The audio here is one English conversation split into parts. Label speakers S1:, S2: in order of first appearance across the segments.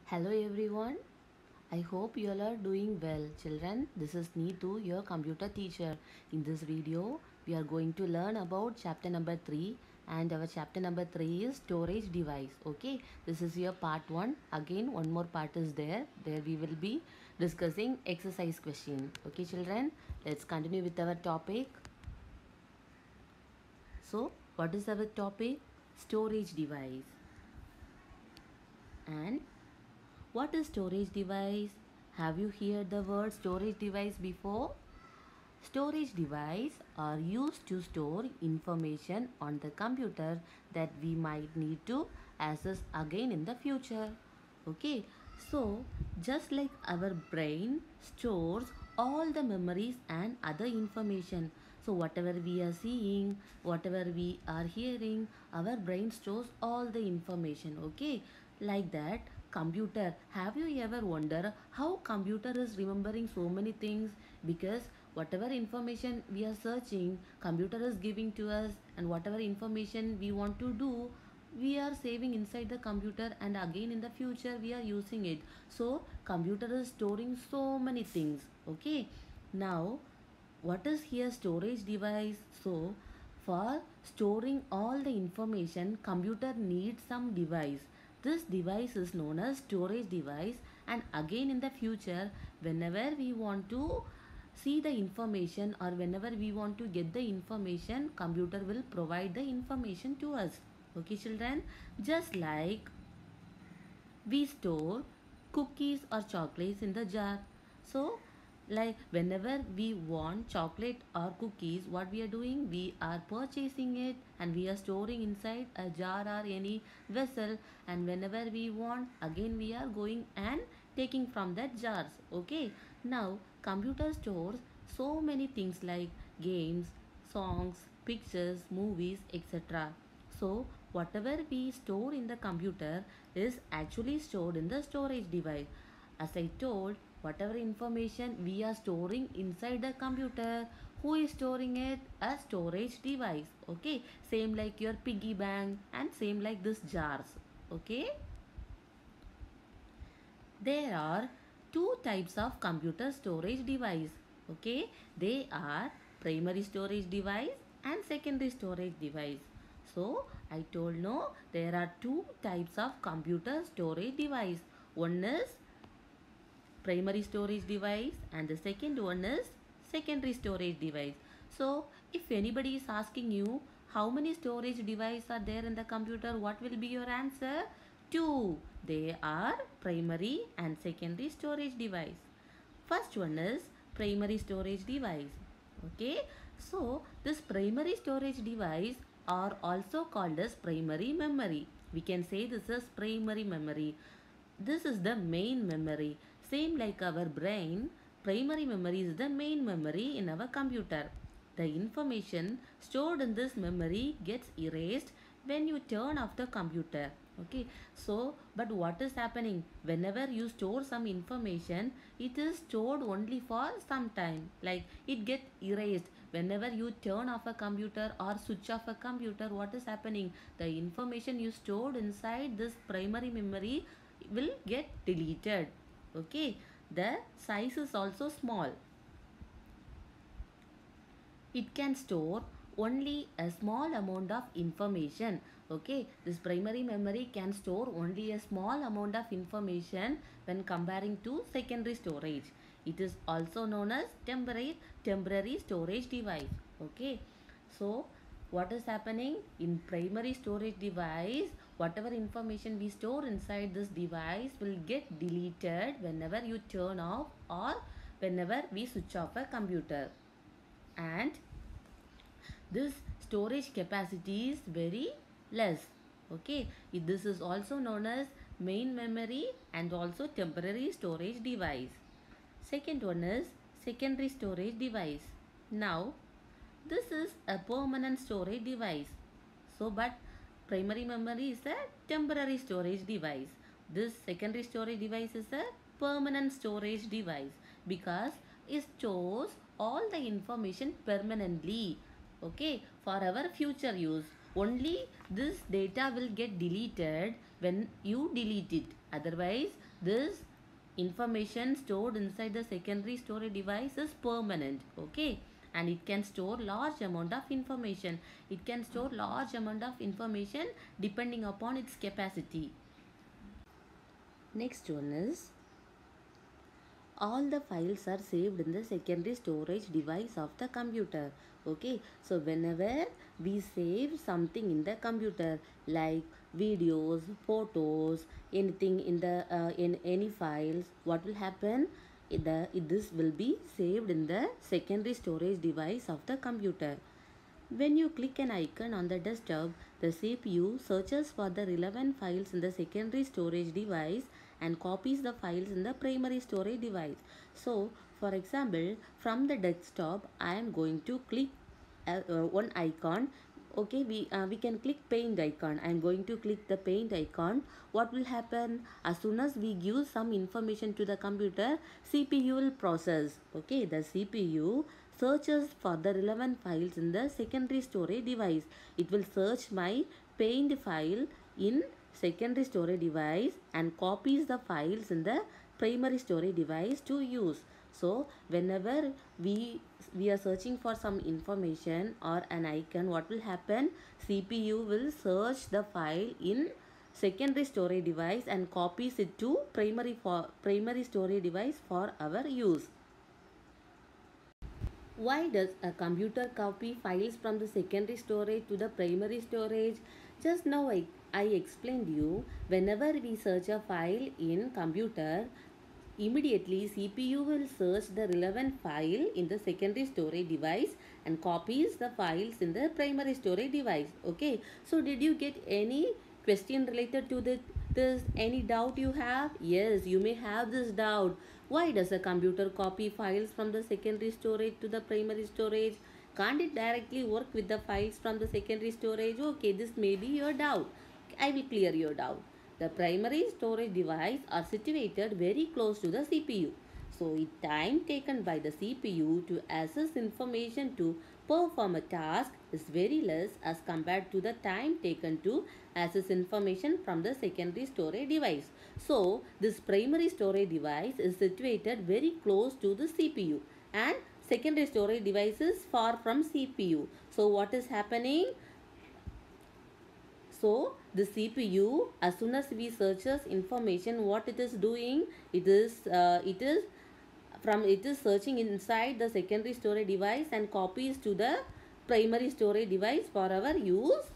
S1: Hello everyone. I hope you all are doing well. Children, this is Neetu, your computer teacher. In this video, we are going to learn about chapter number 3 and our chapter number 3 is storage device. Okay, this is your part 1. Again, one more part is there. There we will be discussing exercise question. Okay, children, let's continue with our topic. So, what is our topic? Storage device. And what is storage device? Have you heard the word storage device before? Storage device are used to store information on the computer that we might need to access again in the future. Okay, so just like our brain stores all the memories and other information. So whatever we are seeing, whatever we are hearing, our brain stores all the information. Okay, like that computer, have you ever wondered how computer is remembering so many things? Because whatever information we are searching, computer is giving to us, and whatever information we want to do, we are saving inside the computer, and again in the future we are using it. So computer is storing so many things. Okay, now what is here storage device? So for storing all the information, computer needs some device. This device is known as storage device, and again in the future whenever we want to see the information or whenever we want to get the information, computer will provide the information to us. Okay children, just like we store cookies or chocolates in the jar. So like whenever we want chocolate or cookies, what we are doing, we are purchasing it and we are storing inside a jar or any vessel, and whenever we want, again we are going and taking from that jars. Okay, now computer stores so many things like games, songs, pictures, movies, etc. So whatever we store in the computer is actually stored in the storage device. As I told, whatever information we are storing inside the computer, who is storing it? A storage device. Okay, same like your piggy bank and same like this jars. Okay, there are two types of computer storage device. Okay, they are primary storage device and secondary storage device. So I told no, there are two types of computer storage device. One is primary storage device and the second one is secondary storage device. So if anybody is asking you how many storage devices are there in the computer, what will be your answer? Two. They are primary and secondary storage device. First one is primary storage device. Okay, so this primary storage device are also called as primary memory. We can say this is primary memory. This is the main memory. Same like our brain, primary memory is the main memory in our computer. The information stored in this memory gets erased when you turn off the computer. Okay, so but what is happening? Whenever you store some information, it is stored only for some time. Like it gets erased. Whenever you turn off a computer or switch off a computer, what is happening? The information you stored inside this primary memory will get deleted. Okay, the size is also small. It can store only a small amount of information. Okay, this primary memory can store only a small amount of information when comparing to secondary storage. It is also known as temporary storage device. Okay, so what is happening in primary storage device? Whatever information we store inside this device will get deleted whenever you turn off or whenever we switch off a computer. And this storage capacity is very less. Okay, this is also known as main memory and also temporary storage device. Second one is secondary storage device. Now this is a permanent storage device. So but primary memory is a temporary storage device. This secondary storage device is a permanent storage device because it stores all the information permanently. Okay, for our future use. Only this data will get deleted when you delete it. Otherwise, this information stored inside the secondary storage device is permanent. Okay, and it can store large amount of information. It can store large amount of information depending upon its capacity. Next one is, all the files are saved in the secondary storage device of the computer. Okay, so whenever we save something in the computer, like videos, photos, anything in the in any files, what will happen? This will be saved in the secondary storage device of the computer. When you click an icon on the desktop, the CPU searches for the relevant files in the secondary storage device and copies the files in the primary storage device. So, for example, from the desktop, I am going to click one icon. Okay, we can click paint icon. I am going to click the paint icon. What will happen? As soon as we give some information to the computer, CPU will process. Okay, the CPU searches for the relevant files in the secondary storage device. It will search my paint file in secondary storage device and copies the files in the primary storage device to use. So whenever we are searching for some information or an icon, what will happen? CPU will search the file in secondary storage device and copies it to primary storage device for our use. Why does a computer copy files from the secondary storage to the primary storage? Just now I explained you, whenever we search a file in computer, immediately CPU will search the relevant file in the secondary storage device and copies the files in the primary storage device. Okay, so did you get any question related to this? Any doubt you have? Yes, you may have this doubt. Why does a computer copy files from the secondary storage to the primary storage? Can't it directly work with the files from the secondary storage? Okay, this may be your doubt. I will clear your doubt. The primary storage device are situated very close to the CPU. So, the time taken by the CPU to access information to perform a task is very less as compared to the time taken to access information from the secondary storage device. So, this primary storage device is situated very close to the CPU and secondary storage device is far from CPU. So, what is happening? So the CPU, as soon as we searches information, what it is doing? It is searching inside the secondary storage device and copies to the primary storage device for our use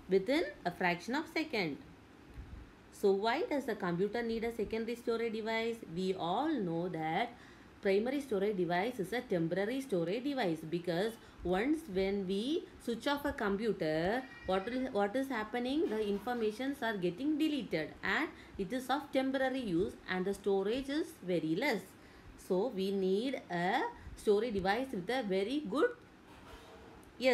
S1: within a fraction of second. So why does the computer need a secondary storage device? We all know that primary storage device is a temporary storage device, because once when we switch off a computer, what is happening? The informations are getting deleted and it is of temporary use and the storage is very less. So we need a storage device with a very good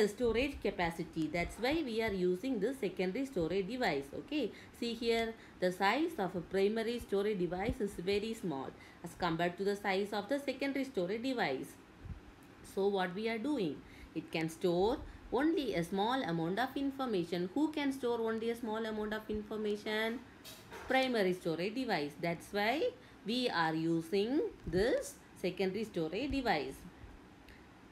S1: storage capacity. That's why we are using this secondary storage device. Okay, see here, the size of a primary storage device is very small as compared to the size of the secondary storage device. So what we are doing, it can store only a small amount of information. Who can store only a small amount of information? Primary storage device. That's why we are using this secondary storage device.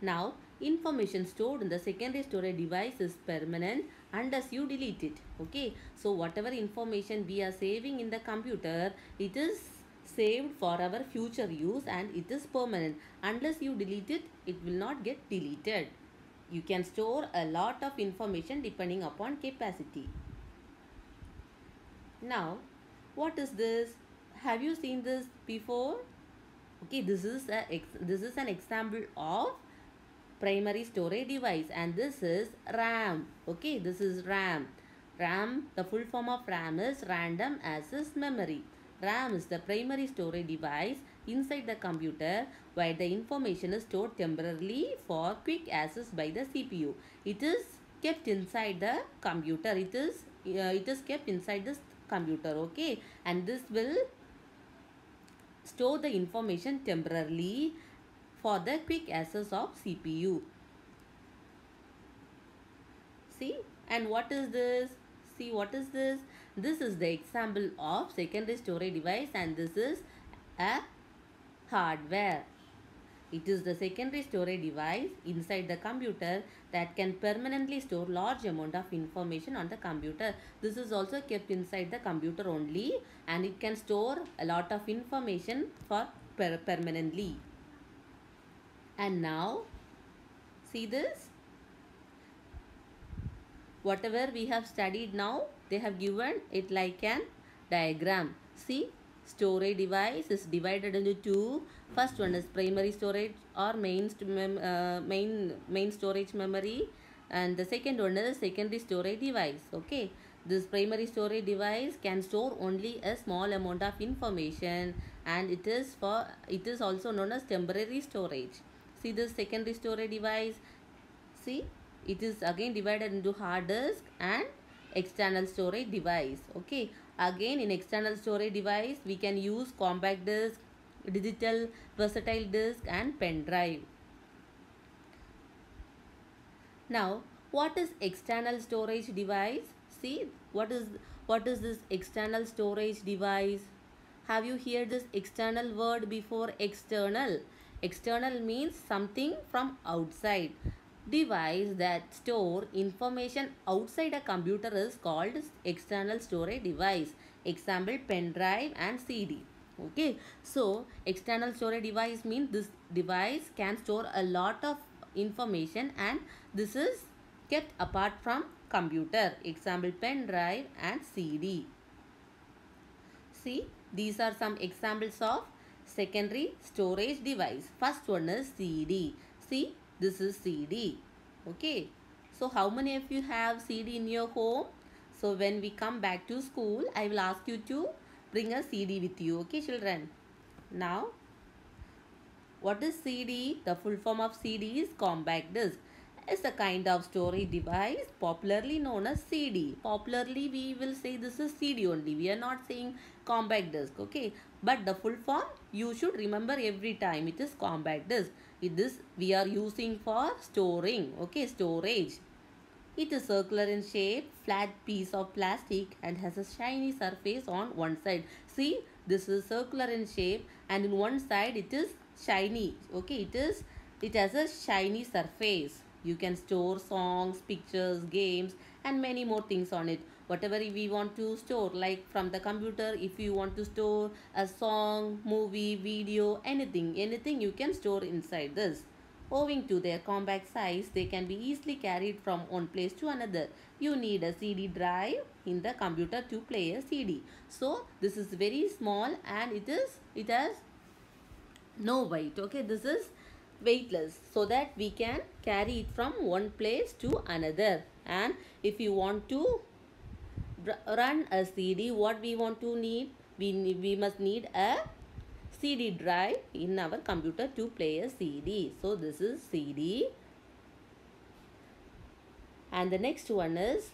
S1: Now, information stored in the secondary storage device is permanent unless you delete it. Okay, so whatever information we are saving in the computer, it is saved for our future use and it is permanent. Unless you delete it, it will not get deleted. You can store a lot of information depending upon capacity. Now, what is this? Have you seen this before? Okay, this is an example of primary storage device, and this is RAM. Okay, this is RAM. RAM, the full form of RAM is random access memory. RAM is the primary storage device inside the computer where the information is stored temporarily for quick access by the CPU. It is kept inside the computer. It is kept inside this computer. Okay, and this will store the information temporarily for the quick access of CPU. See, and what is this? See, what is this? This is the example of secondary storage device, and this is a hardware. It is the secondary storage device inside the computer that can permanently store large amount of information on the computer. This is also kept inside the computer only, and it can store a lot of information for permanently. And now, see this? Whatever we have studied now, they have given it like an diagram. See, storage device is divided into two. First one is primary storage or main storage memory, and the second one is secondary storage device. Okay, this primary storage device can store only a small amount of information, and it is also known as temporary storage. See this secondary storage device. See, it is again divided into hard disk and external storage device. Okay, again in external storage device we can use compact disk, digital versatile disk and pen drive. Now, what is external storage device? See, what is this external storage device? Have you heard this external word before? External. External means something from outside. Device that store information outside a computer is called external storage device. Example, pen drive and CD. Okay, so external storage device means this device can store a lot of information, and this is kept apart from computer. Example, pen drive and CD. See, these are some examples of secondary storage device. First one is CD. See, this is CD. Okay, so how many of you have CD in your home? So when we come back to school, I will ask you to bring a CD with you. Okay, children. Now, what is CD? The full form of CD is compact disc. It's a kind of storage device popularly known as CD. Popularly, we will say this is CD only. We are not saying compact disc. Okay, but the full form you should remember every time. It is compact disc. This we are using for storing. Okay, storage. It is circular in shape, flat piece of plastic and has a shiny surface on one side. See, this is circular in shape, and in one side it is shiny. Okay, it has a shiny surface. You can store songs, pictures, games and many more things on it. Whatever we want to store, like from the computer, if you want to store a song, movie, video, anything you can store inside this. Owing to their compact size, they can be easily carried from one place to another. You need a CD drive in the computer to play a CD. So this is very small, and it has no weight. Okay, this is weightless, so that we can carry it from one place to another. And if you want to run a CD, what we want to need? We must need a CD drive in our computer to play a CD. So this is CD. And the next one is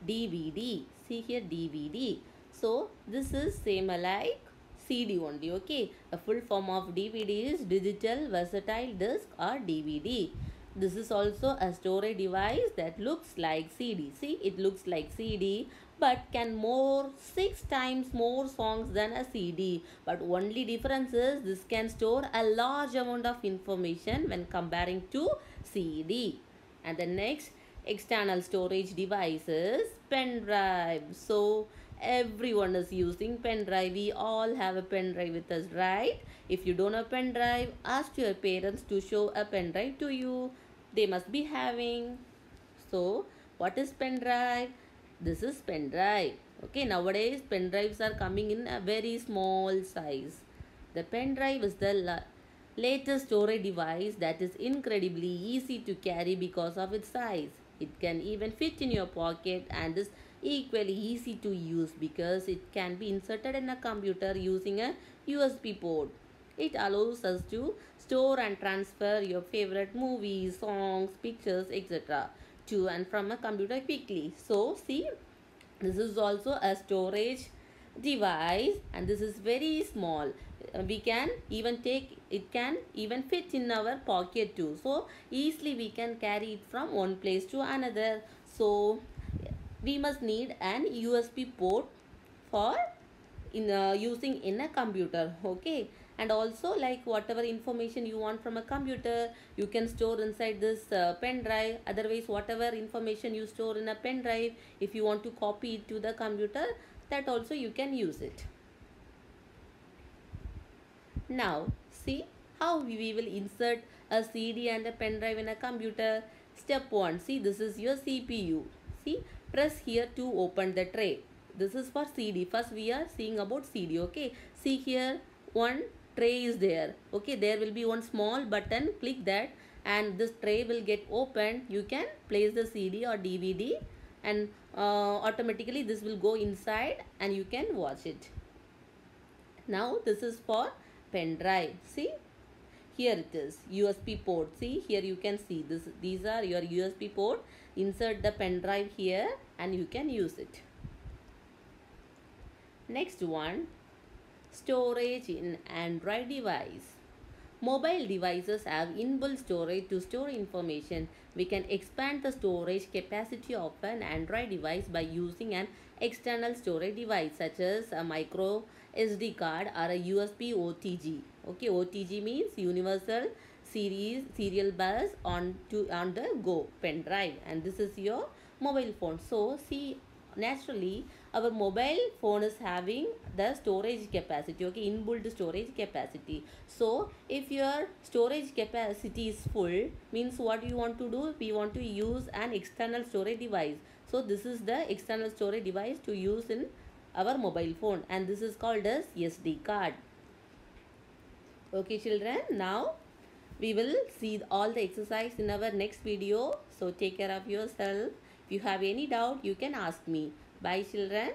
S1: DVD. See here, DVD. So this is same like CD only. Okay, the full form of DVD is digital versatile disc or DVD. This is also a storage device that looks like CD. See, it looks like CD, but can more 6 times more songs than a CD. But only difference is this can store a large amount of information when comparing to CD. And the next external storage device is pen drive. So everyone is using pen drive. We all have a pen drive with us, right? If you don't have pen drive, ask your parents to show a pen drive to you. They must be having. So what is pen drive? This is pen drive. Okay, nowadays pen drives are coming in a very small size. The pen drive is the latest storage device that is incredibly easy to carry because of its size. It can even fit in your pocket and is equally easy to use because it can be inserted in a computer using a USB port. It allows us to store and transfer your favorite movies, songs, pictures, etc. to and from a computer quickly. So see, this is also a storage device, and this is very small. We can even it can even fit in our pocket too. So easily we can carry it from one place to another. So we must need an USB port for using in a computer. Okay, and also like whatever information you want from a computer, you can store inside this pen drive. Otherwise, whatever information you store in a pen drive, if you want to copy it to the computer, that also you can use it. Now, see how we will insert a CD and a pen drive in a computer. Step 1. See, this is your CPU. See, press here to open the tray. This is for CD. First, we are seeing about CD. Okay. See here, one tray is there. Okay, there will be one small button. Click that and this tray will get opened. You can place the CD or DVD and automatically this will go inside and you can watch it. Now this is for pen drive. See, here it is USB port. See, here you can see this, these are your USB port. Insert the pen drive here and you can use it. Next one, storage in Android device. Mobile devices have inbuilt storage to store information. We can expand the storage capacity of an Android device by using an external storage device such as a micro SD card or a USB OTG. Okay, OTG means Universal Series Serial Bus on the go pen drive, and this is your mobile phone. So see, naturally our mobile phone is having the storage capacity, okay, inbuilt storage capacity. So if your storage capacity is full, means what you want to do, we want to use an external storage device. So this is the external storage device to use in our mobile phone, and this is called as SD card. Okay children, now we will see all the exercise in our next video. So take care of yourself. If you have any doubt, you can ask me. Bye children.